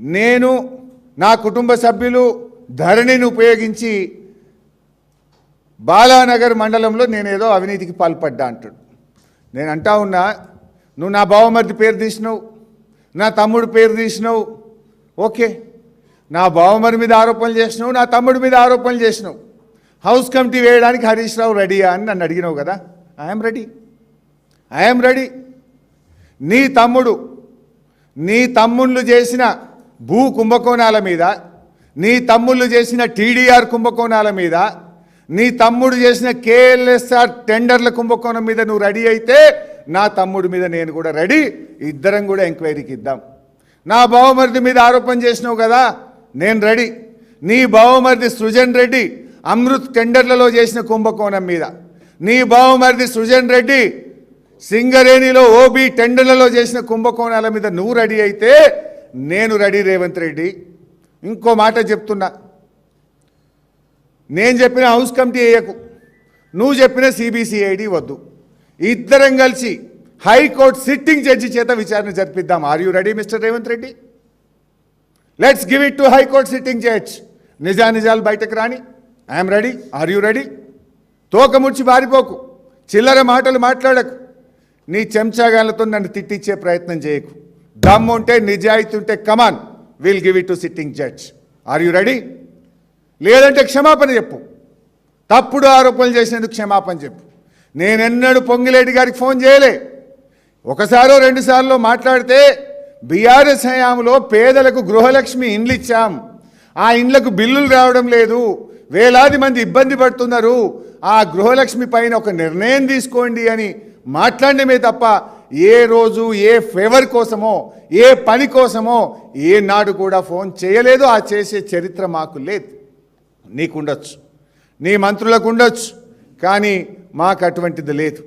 నేను నా కుటుంబ సభ్యులు ధరణిని ఉపయోగించి బాలానగర్ మండలంలో నేనేదో అవినీతికి పాల్పడ్డా అంటాడు. నేను అంటా ఉన్నా, నువ్వు నా బావమరిది పేరు తీసినావు, నా తమ్ముడు పేరు తీసినావు, ఓకే. నా బావమరి మీద ఆరోపణలు చేసినావు, నా తమ్ముడి మీద ఆరోపణలు చేసినావు. హౌస్ కమిటీ వేయడానికి హరీష్ రావు రెడీయా అని నన్ను అడిగినావు కదా. I'm ready. నీ తమ్ముళ్ళు చేసిన భూ కుంభకోణాల మీద, నీ తమ్ముళ్ళు చేసిన టీడీఆర్ కుంభకోణాల మీద, నీ తమ్ముడు చేసిన కేఎల్ఎస్ఆర్ టెండర్ల కుంభకోణం మీద నువ్వు రెడీ అయితే నా తమ్ముడి మీద నేను కూడా రెడీ. ఇద్దరం కూడా ఎంక్వైరీకి ఇద్దాం. నా బావమరిది మీద ఆరోపణ చేసినావు కదా, నేను రెడీ. నీ బావమరిది సృజన్ రెడ్డి అమృత్ టెండర్లలో చేసిన కుంభకోణం మీద, నీ బావమరిది సృజన్ రెడ్డి సింగరేణిలో ఓబీ టెండర్లలో చేసిన కుంభకోణాల మీద నువ్వు రెడీ అయితే నేను రెడీ. రేవంత్ రెడ్డి, ఇంకో మాట చెప్తున్నా, నేను చెప్పిన హౌస్ కమిటీ వేయకు, నువ్వు చెప్పిన సిబిసిఐడి వద్దు. ఇద్దరం కలిసి హైకోర్టు సిట్టింగ్ జడ్జి చేత విచారణ జరిపిద్దాం. Are you ready mister Revanth Reddy? Let's give it to high court sitting judge. నిజాలు బయటకు రాని. I'm ready. Are you ready? తోకముడిచి బారిపోకు, చిల్లర మాటలు మాట్లాడకు, నీ చెంచాగాలతో నన్ను తిట్టించే ప్రయత్నం చేయకు. దమ్ము ఉంటే, నిజాయితీ ఉంటే come on, will give it to sitting judge. Are you ready? లేదంటే క్షమాపణ చెప్పు. తప్పుడు ఆరోపణలు చేసినందుకు క్షమాపణ చెప్పు. నేనెన్నడూ పొంగిలేటి గారికి ఫోన్ చేయలే. ఒకసారో రెండుసార్లు మాట్లాడితే బీఆర్ఎస్ హయాంలో పేదలకు గృహలక్ష్మి ఇండ్లు ఇచ్చాం, ఆ ఇండ్లకు బిల్లులు రావడం లేదు, వేలాది మంది ఇబ్బంది పడుతున్నారు, ఆ గృహలక్ష్మి పైన ఒక నిర్ణయం తీసుకోండి అని మాట్లాడమే తప్ప ఏ రోజు ఏ ఫేవర్ కోసమో ఏ పని కోసమో ఏనాడు కూడా ఫోన్ చేయలేదు. ఆ చేసే చరిత్ర మాకు లేదు. నీకుండొచ్చు, నీ మంత్రులకు ఉండొచ్చు, కానీ మాకు అటువంటిది లేదు.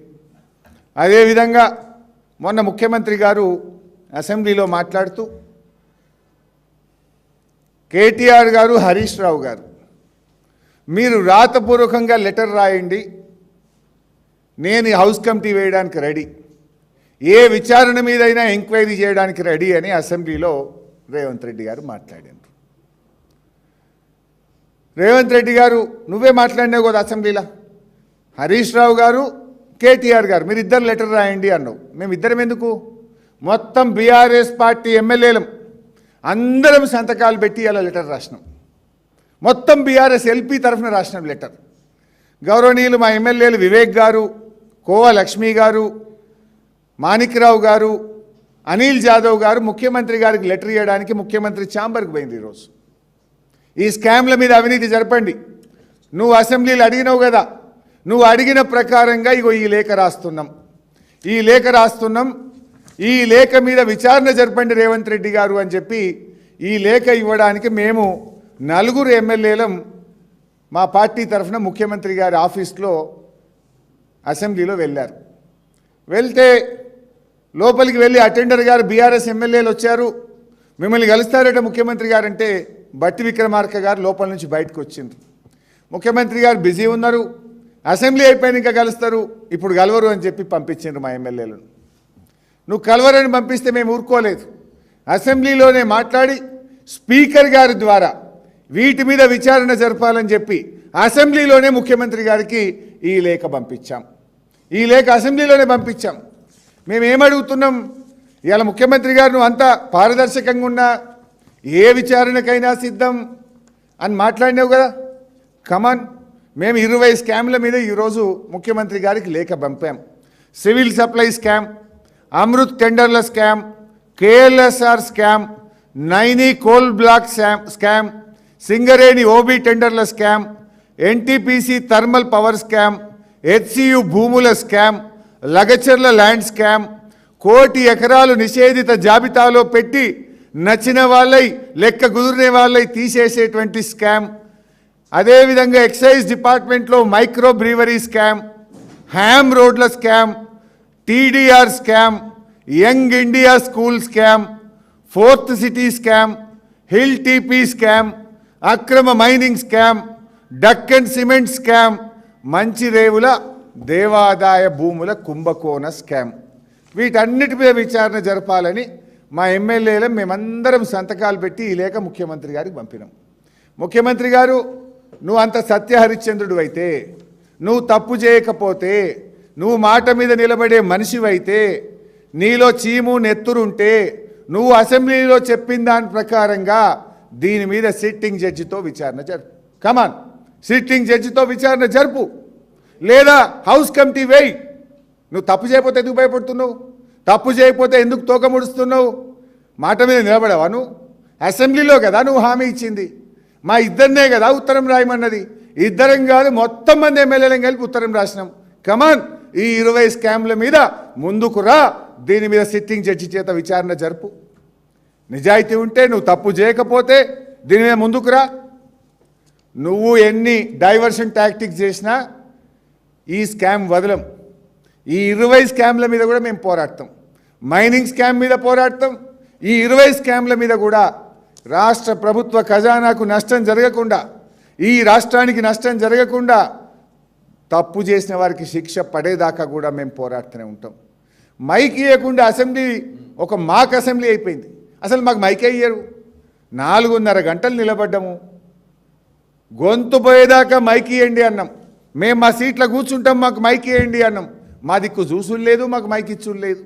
అదేవిధంగా మొన్న ముఖ్యమంత్రి గారు అసెంబ్లీలో మాట్లాడుతూ కేటీఆర్ గారు, హరీష్ రావు గారు, మీరు రాతపూర్వకంగా లెటర్ రాయండి, నేను హౌస్ కమిటీ వేయడానికి రెడీ, ఏ విచారణ మీదైనా ఎంక్వైరీ చేయడానికి రెడీ అని అసెంబ్లీలో రేవంత్ రెడ్డి గారు మాట్లాడారు. రేవంత్ రెడ్డి గారు, నువ్వే మాట్లాడినావు కదా అసెంబ్లీలో, హరీష్ రావు గారు, కేటీఆర్ గారు, మీరు ఇద్దరు లెటర్ రాయండి అన్నావు. మేము ఇద్దరం ఎందుకు? మొత్తం బీఆర్ఎస్ పార్టీ ఎమ్మెల్యేలం అందరం సంతకాలు పెట్టి అలా లెటర్ రాసినాం. మొత్తం బీఆర్ఎస్ ఎల్పీ తరఫున రాసినాం లెటర్. గౌరవనీయులు మా ఎమ్మెల్యేలు వివేక్ గారు, కోవా లక్ష్మి గారు, మాణిక్రావు గారు, అనిల్ జాదవ్ గారు ముఖ్యమంత్రి గారికి లెటర్ ఇవ్వడానికి ముఖ్యమంత్రి ఛాంబర్కి పోయింది. ఈరోజు ఈ స్కామ్ల మీద అవినీతి జరపండి, నువ్వు అసెంబ్లీలో అడిగినావు కదా, నువ్వు అడిగిన ప్రకారంగా ఇగో ఈ లేఖ రాస్తున్నాం, ఈ లేఖ మీద విచారణ జరపండి రేవంత్ రెడ్డి గారు అని చెప్పి ఈ లేఖ ఇవ్వడానికి మేము నలుగురు ఎమ్మెల్యేలం మా పార్టీ తరఫున ముఖ్యమంత్రి గారి ఆఫీస్లో అసెంబ్లీలో వెళ్ళారు. వెళ్తే లోపలికి వెళ్ళి అటెండర్ గారు, బీఆర్ఎస్ ఎమ్మెల్యేలు వచ్చారు, మిమ్మల్ని కలుస్తారట ముఖ్యమంత్రి గారు అంటే బట్టి విక్రమార్క గారు లోపల నుంచి బయటకు వచ్చిండ్రు. ముఖ్యమంత్రి గారు బిజీ ఉన్నారు, అసెంబ్లీ అయిపోయిన ఇంకా కలుస్తారు, ఇప్పుడు కలవరు అని చెప్పి పంపించిండ్రు మా ఎమ్మెల్యేలను. నువ్వు కలవరని పంపిస్తే మేము ఊరుకోలేదు. అసెంబ్లీలోనే మాట్లాడి స్పీకర్ గారి ద్వారా వీటి మీద విచారణ జరపాలని చెప్పి అసెంబ్లీలోనే ముఖ్యమంత్రి గారికి ఈ లేఖ పంపించాం. ఈ లేఖ అసెంబ్లీలోనే పంపించాం. మేమేమడుగుతున్నాం, ఇవాళ ముఖ్యమంత్రి గారు నువ్వు అంతా పారదర్శకంగా ఉన్నా ఏ విచారణకైనా సిద్ధం అని మాట్లాడినావు కదా, కమాన్. మేము 20 స్కామ్ల మీద ఈరోజు ముఖ్యమంత్రి గారికి లేఖ పంపాం. సివిల్ సప్లై స్కామ్, అమృత్ టెండర్ల scam, KLSR scam, Naini coal block scam, Singareni OB టెండర్ల scam, NTPC thermal power scam, HCU భూముల స్కామ్, లగచర్ల ల్యాండ్ స్కామ్, 1 కోటి ఎకరాలు నిషేధిత జాబితాలో పెట్టి నచ్చిన వాళ్ళై లెక్క కుదిరిన వాళ్ళై తీసేసేటువంటి స్కామ్, అదేవిధంగా ఎక్సైజ్ డిపార్ట్మెంట్లో మైక్రో బ్రీవరీ స్కామ్, హ్యామ్ రోడ్ల scam, TDR scam, young India school scam, 4th city scam, hill TP scam, అక్రమ mining scam, Deccan cement scam, Manchirevula దేవాదాయ భూముల కుంభకోణ స్కామ్, వీటన్నిటి మీద విచారణ జరపాలని మా ఎమ్మెల్యేలు మేమందరం సంతకాలు పెట్టి ఈ లేఖ ముఖ్యమంత్రి గారికి పంపినాం. ముఖ్యమంత్రి గారు, నువ్వు అంత సత్యహరిశ్చంద్రుడు అయితే, నువ్వు తప్పు చేయకపోతే, నువ్వు మాట మీద నిలబడే మనిషివైతే, నీలో చీము నెత్తురుంటే, నువ్వు అసెంబ్లీలో చెప్పిన దాని ప్రకారంగా దీని మీద సిట్టింగ్ జడ్జితో విచారణ జరుపు. కమాన్, సిట్టింగ్ జడ్జితో విచారణ జరుపు, లేదా హౌస్ కమిటీ వేయి. నువ్వు తప్పు చేయకపోతే ఎందుకు భయపడుతున్నావు? తప్పు చేయకపోతే ఎందుకు తోక ముడుస్తున్నావు? మాట మీద నిలబడవా నువ్వు? అసెంబ్లీలో కదా నువ్వు హామీ ఇచ్చింది. మా ఇద్దరినే కదా ఉత్తరం రాయమన్నది. ఇద్దరం కాదు, మొత్తం మంది ఎమ్మెల్యేలను కలిపి ఉత్తరం రాసినాం. కమాన్, ఈ 20 స్కామ్ల మీద ముందుకు రా, దీని మీద సిట్టింగ్ జడ్జి చేత విచారణ జరుపు. నిజాయితీ ఉంటే, నువ్వు తప్పు చేయకపోతే దీని మీద ముందుకు రా. నువ్వు ఎన్ని డైవర్షన్ టాక్టిక్స్ చేసినా ఈ స్కామ్ వదలం. ఈ 20 స్కామ్ల మీద కూడా మేము పోరాడతాం. మైనింగ్ స్కామ్ మీద పోరాడతాం. ఈ 20 స్కామ్ల మీద కూడా రాష్ట్ర ప్రభుత్వ ఖజానాకు నష్టం జరగకుండా, ఈ రాష్ట్రానికి నష్టం జరగకుండా, తప్పు చేసిన వారికి శిక్ష పడేదాకా కూడా మేము పోరాడుతూనే ఉంటాం. మైక్ ఇవ్వకుండా అసెంబ్లీ ఒక మాక్ అసెంబ్లీ అయిపోయింది. అసలు మాకు మైకే ఇయ్యరు. 4:30 గంటలు నిలబడ్డాము. గొంతు పోయేదాకా మైక్ ఇవ్వండి అన్నాం. మేము మా సీట్లో కూర్చుంటాం, మాకు మైక్ ఇవ్వండి అన్నాం. మా దిక్కు చూసులు లేదు, మాకు మైక్ ఇచ్చులు లేదు.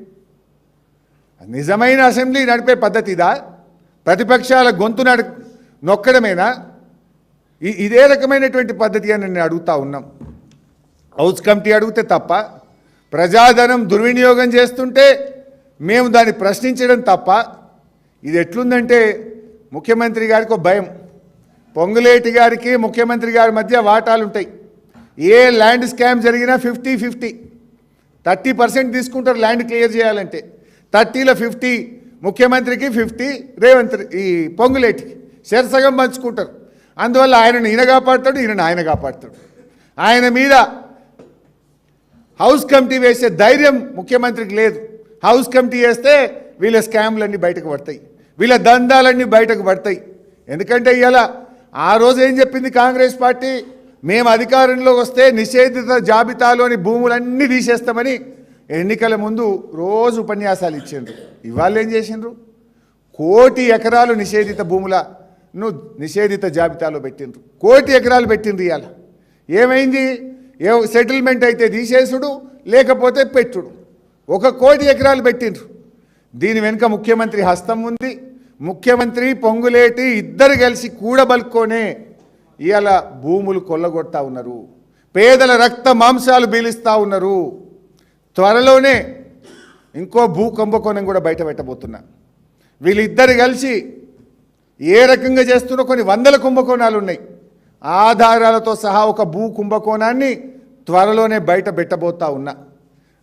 నిజమైన అసెంబ్లీ నడిపే పద్ధతిదా? ప్రతిపక్షాల గొంతు నొక్కడమేనా? ఇదే రకమైనటువంటి పద్ధతి అని నేను అడుగుతా ఉన్నాం. హౌస్ కమిటీ అడిగితే తప్ప, ప్రజాధనం దుర్వినియోగం చేస్తుంటే మేము దాన్ని ప్రశ్నించడం తప్ప. ఇది ఎట్లుందంటే, ముఖ్యమంత్రి గారికి ఒక భయం. పొంగులేటి గారికి ముఖ్యమంత్రి గారి మధ్య వాటాలు ఉంటాయి. ఏ ల్యాండ్ స్కామ్ జరిగినా 50-50, 30% తీసుకుంటారు ల్యాండ్ క్లియర్ చేయాలంటే. 30లో 50 ముఖ్యమంత్రికి, 50 రేవంత్ ఈ పొంగులేటికి సగం పంచుకుంటారు. అందువల్ల ఆయనను ఈయన కాపాడుతాడు, ఈయనను ఆయన కాపాడుతాడు. ఆయన మీద హౌస్ కమిటీ వేసే ధైర్యం ముఖ్యమంత్రికి లేదు. హౌస్ కమిటీ వేస్తే వీళ్ళ స్కామ్లన్నీ బయటకు పడతాయి, వీళ్ళ దందాలన్నీ బయటకు పడతాయి. ఎందుకంటే ఇవాళ ఆ రోజు ఏం చెప్పింది కాంగ్రెస్ పార్టీ? మేము అధికారంలో వస్తే నిషేధిత జాబితాలోని భూములన్నీ తీసేస్తామని ఎన్నికల ముందు రోజు ఉపన్యాసాలు ఇచ్చిండ్రు. ఇవాళ ఏం చేసిండ్రు? 1 కోటి ఎకరాలు నిషేధిత భూములను నిషేధిత జాబితాలో పెట్టిండ్రు. 1 కోటి ఎకరాలు పెట్టిండ్రు. ఇవాళ ఏమైంది? సెటిల్మెంట్ అయితే తీసేసుడు, లేకపోతే పెట్టుడు. 1 కోటి ఎకరాలు పెట్టిండ్రు. దీని వెనుక ముఖ్యమంత్రి హస్తం ఉంది. ముఖ్యమంత్రి, పొంగులేటి ఇద్దరు కలిసి కూడబలుక్కొనే ఇవాళ భూములు కొల్లగొడతా ఉన్నారు. పేదల రక్త మాంసాలు పీలుస్తూ ఉన్నారు. త్వరలోనే ఇంకో భూ కుంభకోణం కూడా బయట పెట్టబోతున్నా. వీళ్ళిద్దరు కలిసి ఏ రకంగా చేస్తున్నా కొన్ని 100 కుంభకోణాలు ఉన్నాయి. ఆధారాలతో సహా ఒక భూ కుంభకోణాన్ని త్వరలోనే బయట పెట్టబోతా ఉన్నా.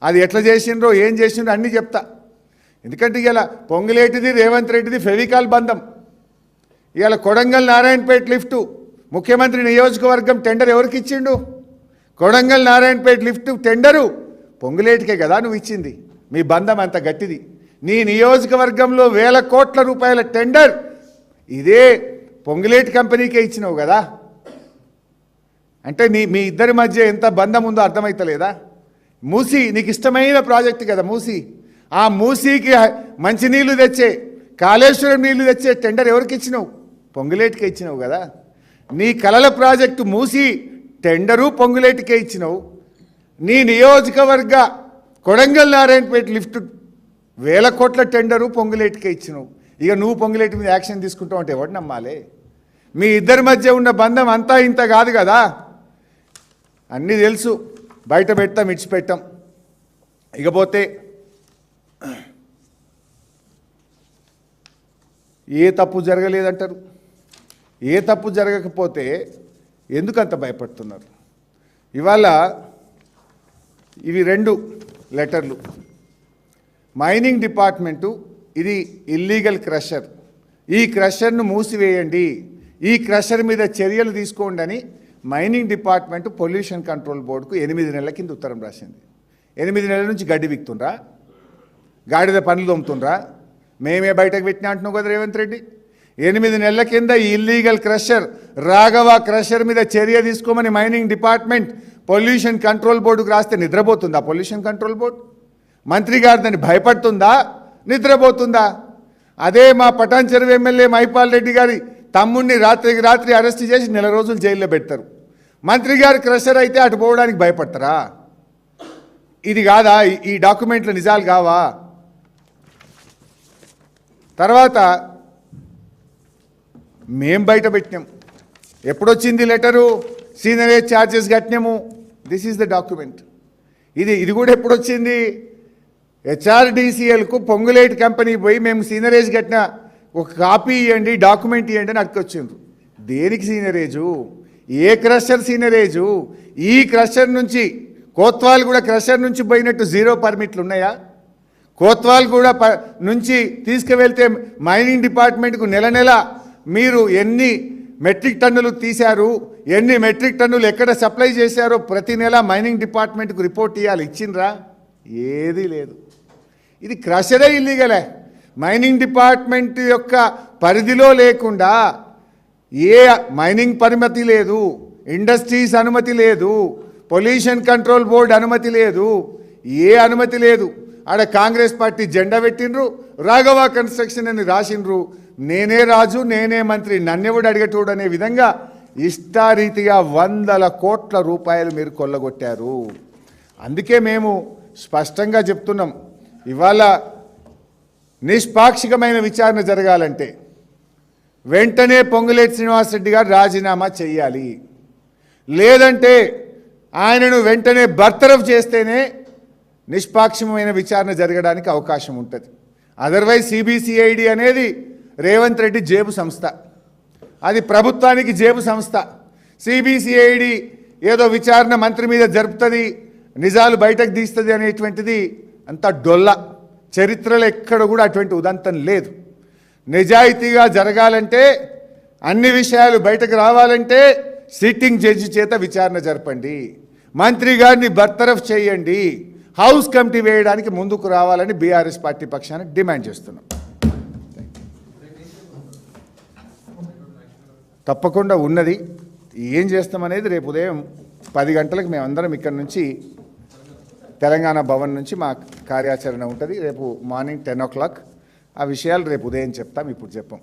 అది ఎట్లా చేసిండ్రో, ఏం చేసిండ్రో అన్నీ చెప్తా. ఎందుకంటే ఇవాళ పొంగులేటిది, రేవంత్ రెడ్డిది ఫెవికాల్ బంధం. ఇవాళ కొడంగల్ నారాయణపేట లిఫ్టు ముఖ్యమంత్రి నియోజకవర్గం టెండర్ ఎవరికి ఇచ్చిండు? కొడంగల్ నారాయణపేట లిఫ్ట్ టెండరు పొంగులేటికే కదా నువ్వు ఇచ్చింది. మీ బంధం అంత గట్టిది. నీ నియోజకవర్గంలో 1000 కోట్ల రూపాయల టెండర్ ఇదే పొంగులేటి కంపెనీకే ఇచ్చినావు కదా. అంటే మీ ఇద్దరి మధ్య ఎంత బంధం ఉందో అర్థమవుతలేదా? మూసీ నీకు ఇష్టమైన ప్రాజెక్టు కదా మూసీ. ఆ మూసీకి మంచినీళ్ళు తెచ్చే, కాళేశ్వరం నీళ్లు తెచ్చే టెండర్ ఎవరికి ఇచ్చినావు? పొంగులేటికే ఇచ్చినావు కదా. నీ కలల ప్రాజెక్టు మూసీ టెండరు పొంగులేటికే ఇచ్చినావు. నీ నియోజకవర్గ కొడంగల్ నారాయణపేట లిఫ్ట్ 1000 కోట్ల టెండరు పొంగులేటికే ఇచ్చినావు. ఇక నువ్వు పొంగులేటి మీద యాక్షన్ తీసుకుంటావు అంటే ఎవరు నమ్మాలి? మీ ఇద్దరి మధ్య ఉన్న బంధం అంతా ఇంత కాదు కదా. అన్నీ తెలుసు, బయట పెట్టాం, ఇడిచిపెట్టాం. ఇకపోతే ఏ తప్పు జరగలేదంటారు. ఏ తప్పు జరగకపోతే ఎందుకంత భయపడుతున్నారు? ఇవాళ ఇవి 2 లెటర్లు. మైనింగ్ డిపార్ట్మెంటు ఇది ఇల్లీగల్ క్రషర్, ఈ క్రషర్ను మూసివేయండి, ఈ క్రషర్ మీద చర్యలు తీసుకోండి అని మైనింగ్ డిపార్ట్మెంటు పొల్యూషన్ కంట్రోల్ బోర్డుకు 8 నెలల కింద ఉత్తరం రాసింది. 8 నెలల నుంచి గడ్డి బిక్తుండ్రా, గాడిద పనులు దొమ్ముతుండ్రా? మేమే బయటకు పెట్టినా అంటున్నావు కదా రేవంత్ రెడ్డి. 8 నెలల కింద ఈ ఇల్లీగల్ క్రషర్ రాఘవ క్రషర్ మీద చర్య తీసుకోమని మైనింగ్ డిపార్ట్మెంట్ పొల్యూషన్ కంట్రోల్ బోర్డుకు రాస్తే నిద్రపోతుందా పొల్యూషన్ కంట్రోల్ బోర్డు? మంత్రి గారు దాన్ని భయపడుతుందా, నిద్రపోతుందా? అదే మా పటాన్ చెరువు ఎమ్మెల్యే మైపాల్ రెడ్డి గారి తమ్ముడిని రాత్రికి రాత్రి అరెస్ట్ చేసి 4 రోజులు జైల్లో పెడతారు. మంత్రి గారు క్రషర్ అయితే అటు పోవడానికి భయపడతారా? ఇది కాదా? ఈ డాక్యుమెంట్లు నిజాలు కావా? తర్వాత మేం బయట పెట్టినాం. ఎప్పుడొచ్చింది లెటరు? సీనరేజ్ ఛార్జెస్ కట్టినాము. This is the document. ఇది కూడా ఎప్పుడొచ్చింది? హెచ్ఆర్డీసీఎల్కు పొంగులేటి కంపెనీ పోయి మేము సీనరేజ్ కట్టిన ఒక కాపీ ఇవ్వండి, డాక్యుమెంట్ ఇవ్వండి అని అట్టుకొచ్చిండ్రు. దేనికి సీనరేజు? ఏ క్రషర్ సీనరేజు? ఈ క్రషర్ నుంచి కోత్వాల్ కూడా క్రషర్ నుంచి పోయినట్టు 0 పర్మిట్లు ఉన్నాయా? కోత్వాల్ కూడా నుంచి తీసుకువెళ్తే మైనింగ్ డిపార్ట్మెంట్కు నెల నెల మీరు ఎన్ని మెట్రిక్ టన్నులు తీశారు, ఎన్ని మెట్రిక్ టన్నులు ఎక్కడ సప్లై చేశారో ప్రతి నెల మైనింగ్ డిపార్ట్మెంట్కు రిపోర్ట్ ఇవ్వాలి. ఇచ్చిండ్రా? ఏదీ లేదు. ఇది క్రషరే ఇల్లీగలే. మైనింగ్ డిపార్ట్మెంట్ యొక్క పరిధిలో లేకుండా ఏ మైనింగ్ పరిమితి లేదు, ఇండస్ట్రీస్ అనుమతి లేదు, పొల్యూషన్ కంట్రోల్ బోర్డు అనుమతి లేదు, ఏ అనుమతి లేదు. ఆడ కాంగ్రెస్ పార్టీ జెండా పెట్టిండ్రు, రాఘవ కన్స్ట్రక్షన్ అని రాసిండ్రు. నేనే రాజు, నేనే మంత్రి, నన్నెవడు అడిగేటోడు అనే విధంగా ఇష్టారీతిగా 100 కోట్ల రూపాయలు మీరు కొల్లగొట్టారు. అందుకే మేము స్పష్టంగా చెప్తున్నాం, ఇవాళ నిష్పాక్షికమైన విచారణ జరగాలంటే వెంటనే పొంగులేటి శ్రీనివాసరెడ్డి గారు రాజీనామా చేయాలి. లేదంటే ఆయనను వెంటనే బర్తరఫ్ చేస్తేనే నిష్పాక్షికమైన విచారణ జరగడానికి అవకాశం ఉంటుంది. అదర్వైజ్ సిబిసిఐడి అనేది రేవంత్ రెడ్డి జేబు సంస్థ, అది ప్రభుత్వానికి జేబు సంస్థ. సిబిసిఐడి ఏదో విచారణ మంత్రి మీద జరుపుతుంది, నిజాలు బయటకు తీస్తుంది అనేటువంటిది అంత డొల్ల. చరిత్రలో ఎక్కడ కూడా అటువంటి ఉదంతం లేదు. నిజాయితీగా జరగాలంటే, అన్ని విషయాలు బయటకు రావాలంటే సిట్టింగ్ జడ్జి చేత విచారణ జరపండి, మంత్రి గారిని బర్తరఫ్ చేయండి, హౌస్ కమిటీ వేయడానికి ముందుకు రావాలని బీఆర్ఎస్ పార్టీ పక్షాన డిమాండ్ చేస్తున్నాం. తప్పకుండా ఉన్నది. ఏం చేస్తామనేది రేపు ఉదయం 10 గంటలకు మేమందరం ఇక్కడ నుంచి తెలంగాణ భవన్ నుంచి మా కార్యాచరణ ఉంటుంది. రేపు మార్నింగ్ 10 o'clock ఆ విషయాలు రేపు ఉదయం చెప్తాం, ఇప్పుడు చెప్పాం.